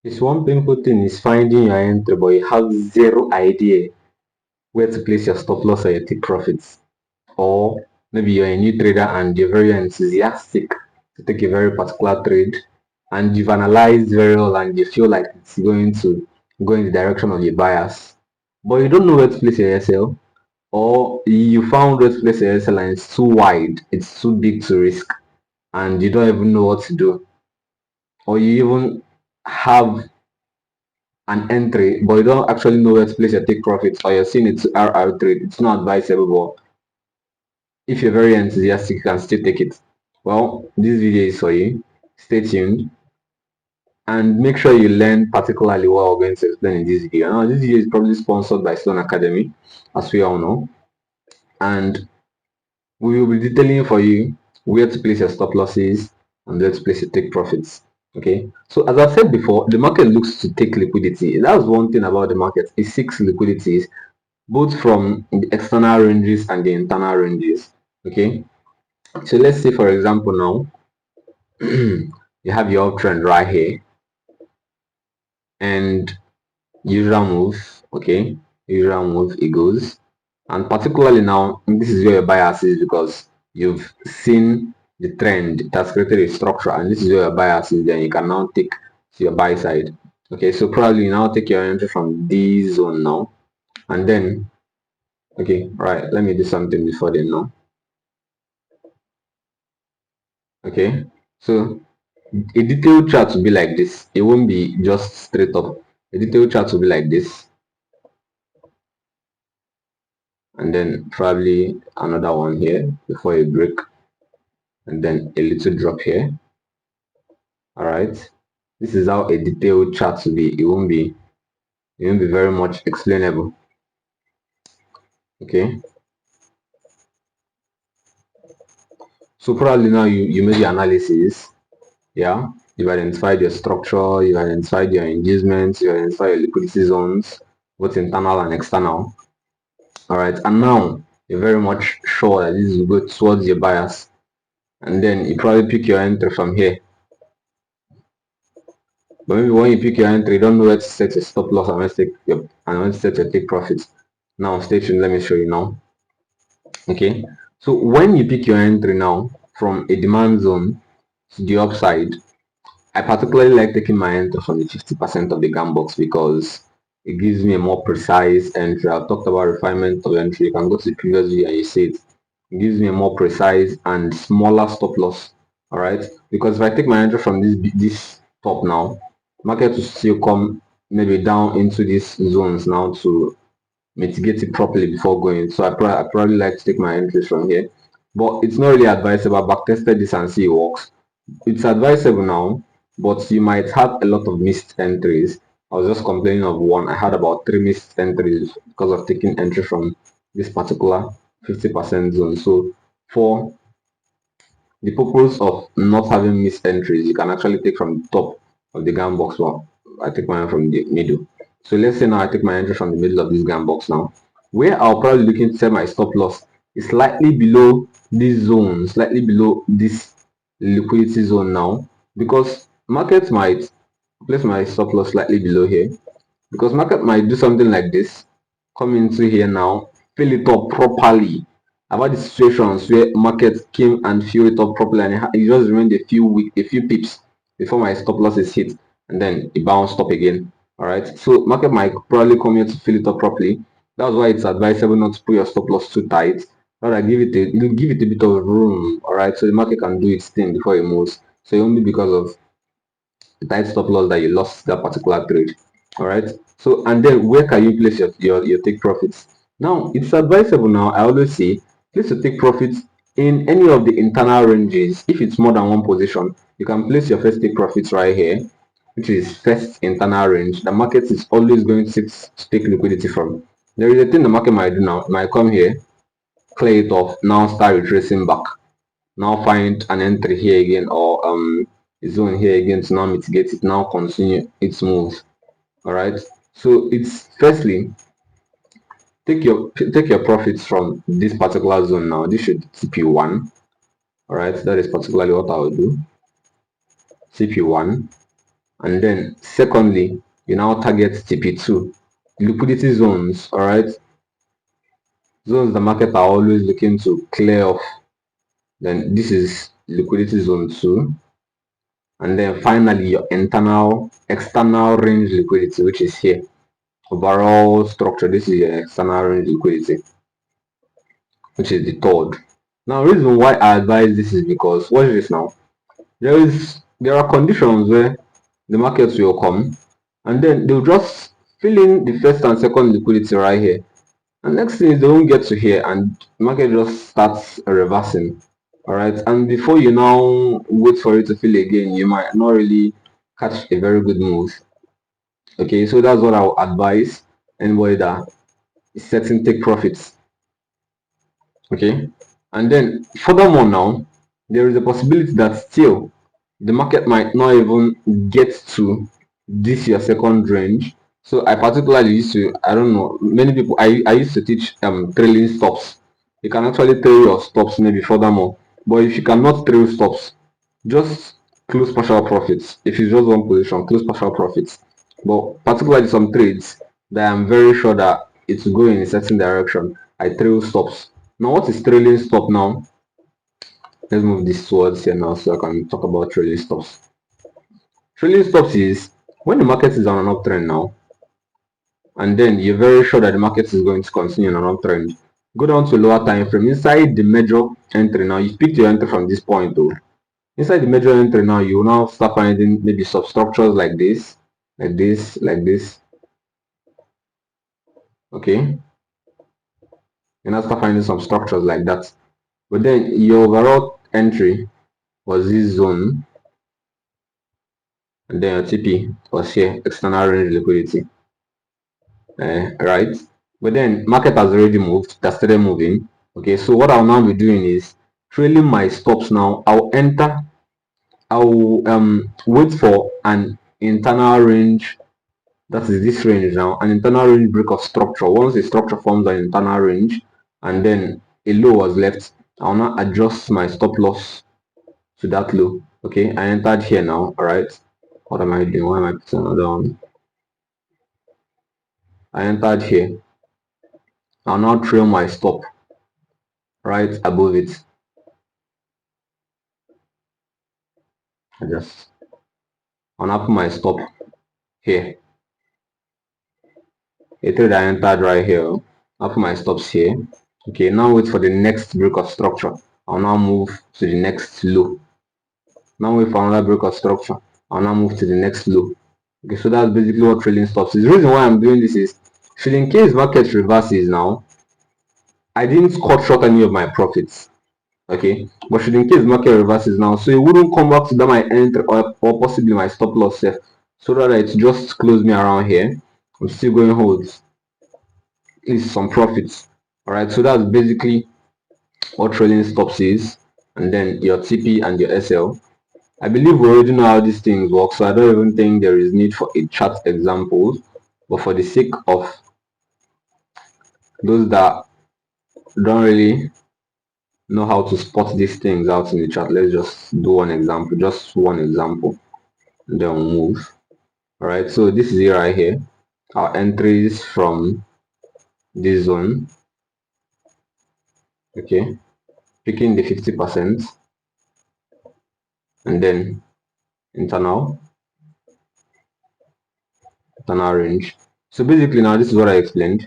This one painful thing is finding your entry, but you have zero idea where to place your stop loss or your take profits. Or maybe you're a new trader and you're very enthusiastic to take a very particular trade, and you've analyzed very well and you feel like it's going to go in the direction of your bias, but you don't know where to place your SL, or you found where to place your SL and it's too wide, it's too big to risk, and you don't even know what to do, or you even have an entry but you don't actually know where to place your take profits, or you're seeing it's RR trade, it's not advisable. But if you're very enthusiastic, you can still take it. Well, this video is for you. Stay tuned and make sure you learn particularly what we're going to explain in this video. Now, this video is probably sponsored by Stone Academy, as we all know, and we will be detailing for you where to place your stop losses and where to place your take profits. Okay, so as I said before, the market looks to take liquidity. That's one thing about the market. It seeks liquidities both from the external ranges and the internal ranges. Okay, so let's say for example now you have your uptrend right here and usual move. Okay, usual move, it goes, and particularly now this is where your bias is, because you've seen the trend, it has created a structure, and this is where your bias is. Then you can now take to your buy side. Okay, so probably you now take your entry from this zone now, and then okay, right, let me do something before then now. Okay, so a detailed chart will be like this. It won't be just straight up. A detailed chart will be like this, and then probably another one here before a break, and then a little drop here. All right, this is how a detailed chart will be. It won't be very much explainable. Okay, so probably now you made the analysis. Yeah, you've identified your structure, you've identified your engagements, you identified your liquidity zones, both internal and external. All right, and now you're very much sure that this will go towards your bias, and then you probably pick your entry from here. But maybe when you pick your entry, you don't know where to set your stop loss and when to set your take profits. Now stay tuned, let me show you now. Okay, so when you pick your entry now from a demand zone to the upside, I particularly like taking my entry from the 50% of the gam box, because it gives me a more precise entry. I've talked about refinement of entry. You can go to the previous video and you see it. It gives me a more precise and smaller stop loss. All right, because if I take my entry from this top now, market will still come maybe down into these zones now to mitigate it properly before going. So I probably like to take my entries from here, but it's not really advisable. I've backtested this and see it works. It's advisable now, but you might have a lot of missed entries. I was just complaining of one. I had about 3 missed entries because of taking entry from this particular 50% zone. So for the purpose of not having missed entries, you can actually take from the top of the gam box. Well, I take mine from the middle. So let's say now I take my entry from the middle of this gam box now, where I'll probably looking to set my stop loss is slightly below this zone, slightly below this liquidity zone now, because market might place my stop loss slightly below here, because market might do something like this, come into here now, fill it up properly. I've had the situations where market came and filled it up properly, and it just remained a few pips before my stop loss is hit, and then it bounced up again. All right, so market might probably come here to fill it up properly. That's why it's advisable not to put your stop loss too tight. Rather give it a bit of room. All right, so the market can do its thing before it moves. So only because of the tight stop loss that you lost that particular trade. All right, so and then where can you place your take profits? Now it's advisable, now I always say, place your take profits in any of the internal ranges. If it's more than one position, you can place your first take profits right here, which is first internal range. The market is always going to take liquidity from. There is a thing the market might do now. It might come here, clear it off, now start retracing back, now find an entry here again, or a zone here again to now mitigate it, now continue its move. All right, so it's firstly take your profits from this particular zone. Now this should CP1. All right, that is particularly what I will do. CP1, And then secondly, you now target TP2, liquidity zones, all right? Zones the market are always looking to clear off. Then this is liquidity zone 2. And then finally your external range liquidity, which is here. Overall structure, this is your external range liquidity, which is the third. Now, the reason why I advise this is because watch this now. There are conditions where the markets will come and then they'll just fill in the first and second liquidity right here. And next thing is they won't get to here and the market just starts reversing. Alright, and before you now wait for it to fill again, you might not really catch a very good move. Okay, so that's what I would advise anybody that is setting take profits. Okay, and then furthermore now, there is a possibility that still the market might not even get to this your second range. So I particularly used to, I don't know, many people, I used to teach trailing stops. You can actually trail your stops maybe furthermore, but if you cannot trail stops, just close partial profits. If it's just one position, close partial profits. But particularly some trades that I'm very sure that it's going in a certain direction, I trail stops. Now what is trailing stop now? Let's move this towards here now so I can talk about trailing stops. Trailing stops is when the market is on an uptrend now, and then you're very sure that the market is going to continue on an uptrend. Go down to lower time frame. Inside the major entry now, you picked your entry from this point though. Inside the major entry now, you will now start finding maybe substructures like this, like this, like this. Okay. You now start finding some structures like that. But then your overall entry was this zone, and then your TP was here, external range liquidity. Right? But then market has already moved, that started moving. Okay, so what I'll now be doing is trailing my stops now. I'll wait for an internal range, that is this range now, an internal range break of structure. Once the structure forms an internal range and then a low was left, I'll now adjust my stop loss to that low. Okay, I entered here now. All right, what am I doing? Why am I putting another one? I entered here. I'll now trail my stop right above it. I'll now put my stop here. A trade I entered right here. I'll put my stops here. Okay, now wait for the next break of structure. I'll now move to the next low. Now wait for another break of structure. I'll now move to the next low. Okay, so that's basically what trailing stops is. The reason why I'm doing this is, should in case market reverses now, I didn't cut short any of my profits. Okay, but should in case market reverses now, so it wouldn't come back to that my entry or possibly my stop loss set, so that it just close me around here. I'm still going holds is some profits. All right, so that's basically what trailing stops is, and then your TP and your SL. I believe we already know how these things work, so I don't even think there is need for a chart example. But for the sake of those that don't really know how to spot these things out in the chart, let's just do one example, just one example, and then we'll move. All right, so this is it right here, our entries from this zone. Okay, picking the 50% and then internal range. So basically now this is what I explained.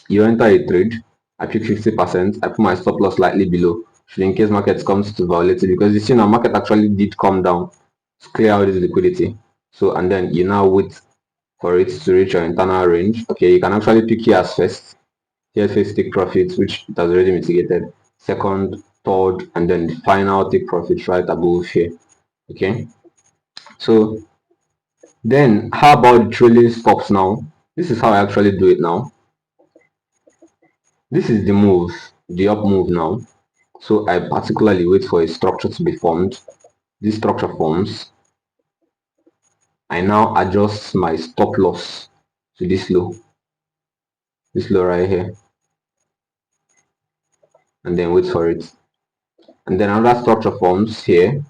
You enter a trade, I pick 50%, I put my stop loss slightly below, should in case market comes to violate it, because you see now market actually did come down to clear out this liquidity. So and then you now wait for it to reach your internal range. Okay, you can actually pick here as first. Here first take profits, which it has already mitigated. Second, third, and then the final take profits right above here. Okay, so then how about the trailing stops now? This is how I actually do it now. This is the move, the up move now. So I particularly wait for a structure to be formed. This structure forms. I now adjust my stop loss to this low right here, and then wait for it. And then another structure forms here.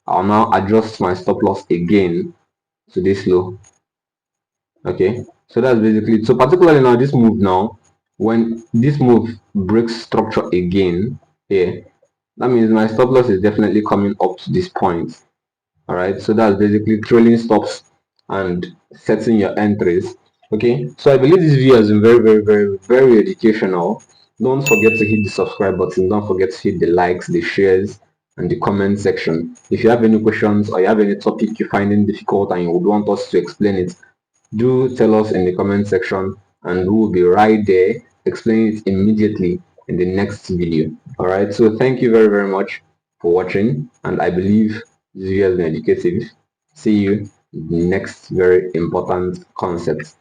I'll now adjust my stop loss again to this low. Okay, so that's basically it. So particularly now this move now, when this move breaks structure again here, that means my stop loss is definitely coming up to this point. All right, so that's basically trailing stops and setting your entries. Okay, so I believe this video has been very educational. Don't forget to hit the subscribe button. Don't forget to hit the likes, the shares, and the comment section. If you have any questions or you have any topic you're finding difficult and you would want us to explain it, do tell us in the comment section and we will be right there explaining it immediately in the next video. Alright, so thank you very much for watching, and I believe this video has been educative. See you in the next very important concept.